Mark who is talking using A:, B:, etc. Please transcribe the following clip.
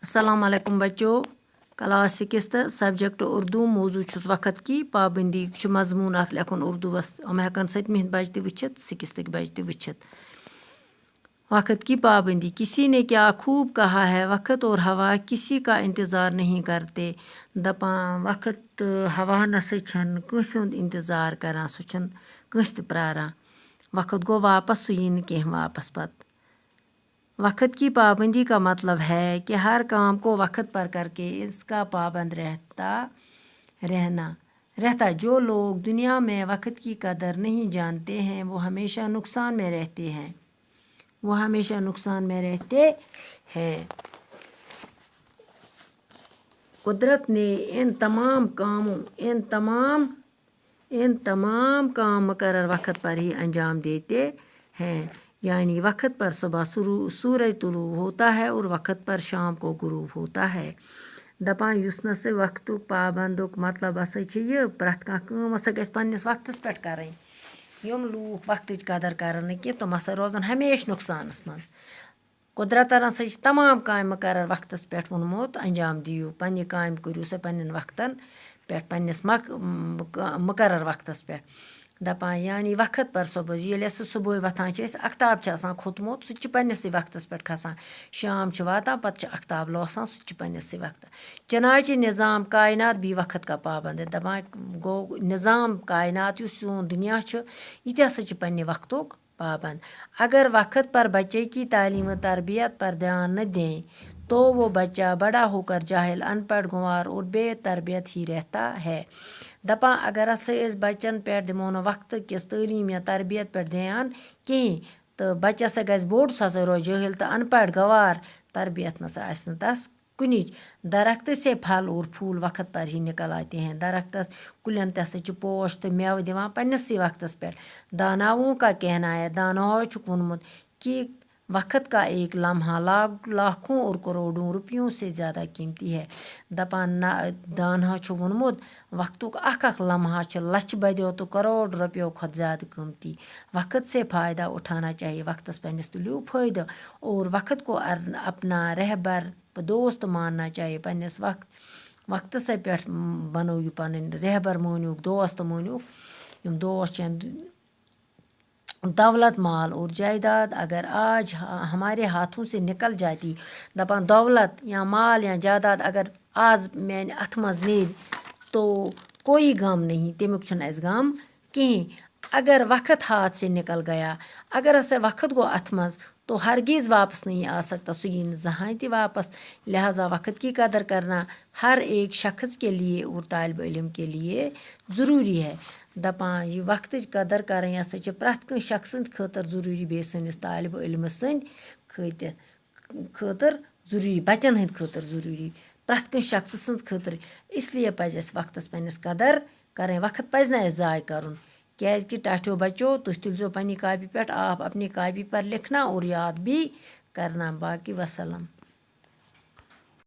A: अस्सलाम वालेकुम बच्चों। क्लास 6 तो सब्जेक्ट उर्दू मौजू छुस वक्त की पाबंदी मजमून अत लेखन उर्दूस हम हेकन 7th बच्चे वुचित 6th बच्चे वुचित। वक्त की पाबंदी। किसी ने क्या खूब कहा है, वक्त और हवा किसी का इंतज़ार नहीं करते। दपान वक्त हवा नसा छन कंस हुंद इंतज़ार करान, सह छन कंस त प्रारान। वक्त गो वापस, सह यी कह वापस पत। वक्त की पाबंदी का मतलब है कि हर काम को वक्त पर करके इसका पाबंद रहता। जो लोग दुनिया में वक्त की कदर नहीं जानते हैं वो हमेशा नुकसान में रहते हैं। कुदरत ने इन तमाम काम मुकर्रर वक्त पर ही अंजाम देते हैं। यानी वक्त पर सुबह सूरज तुलू होता है और वक्त पर शाम को गुरूब होता है। दपान युस न से वक्त पाबंदुक मतलब हसा यह प्रथ कम हसा गस पन्निस वक्तस पेठ करन। यम लूक वक्तच कदर करन न कि तुम हसा रोजन हमेशा नुकसानस मज। कुदरतन हसा तमाम काम मुकर्रर वक्तस पेठ वोनमुत अंजाम दियो, पन्ने काम करियो सा पन्नन वक्तन पेठ, पन्निस मुकर्रर वक्तस पेठ। दपान यानी वक्त पर सुबह ये सुबह वथान अख्ताब खोतमुत, सह पन्निस वक्तस पेठ खसान। शाम वातान पत अख्ताब लोसान, सह पन्निस वक्त। चनाच निज़ाम कायनात भी वक्त का पाबंद है। दपान गो निज़ाम कायनात युस सोन दुनिया यह हसा पन्ने वक्तुक पाबंद। अगर वक्त पर बच्चे की तालीम व तरबियत पर ध्यान न दें तो वो बच्चा बड़ा होकर जाहिल, अनपढ़, गंवार और बेतरबियत ही रहता है। दपान अगर हस बच्चन पे दिमो न वक्त किस तालीम या तरबियत पे ध्यान कहें तो बच्चा सा गस बोड़, सह रोज जाहिल तो अनपढ़, गंवार, तरबियत नसा आसन तस कुनिच। दरख्त से फल और फूल वक्त पर ही निकल आते हैं। दरख्त कुलन तसा पोश तो मेव दिवान पन्निस वक्तस पे। दानाओं का कहना है, दानाओं वोनमुत कि वक्त का एक लम्हा लाखों और करोड़ों रुपयों से ज़्यादा कीमती है। दपान दाना वोनमुत वक्तुक अख लम्हा लछ बदियों तो करोड़ रुपयों खुद ज़्यादा कीमती। वक्त से फ़ायदा उठाना चाहिए, वक्तस पन्निस तुलियो फ़ायदा और वक्त को अपना रहबर दोस्त मानना चाहिए। पन्निस वक्त से पे बनो पन रहबर मोनुक, दोस्त मोनुक। यम दोस्त दौलत, माल और जायदाद अगर आज हमारे हाथों से निकल जाती, दपान दौलत या माल या जायदाद अगर आज मैंने अथ मज ने तो कोई गम नहीं, तमुक छन अस गम कहें। अगर वक्त हाथ से निकल गया, अगर हसा वक्त गो अथ मज तो हरगिज़ वापस नहीं आ सकता, सह यी जहाँ ति वापस। लिहाजा वक्त की कदर करना हर एक शख्स के लिए और तालिब इल्म के लिए ज़रूरी है। दपान यह वक्त कदर कर हसा प्रथ कह शख्स खतर ज़रूरी, बे सनिस तालिब इल्म खतर ज़रूरी, बच्चन हंद खतर ज़रूरी, प्रथ कह शख्स खतर। इसलिए पज अस वक्तस पन्निस कदर करें। वक्त पज ना अस ज़ाय करुन, क्या कि टाठियों बच्चों तुम तुलजो पन्नी कापी पे, आप अपनी कापी पर लिखना और याद भी करना। बाकी वसलम।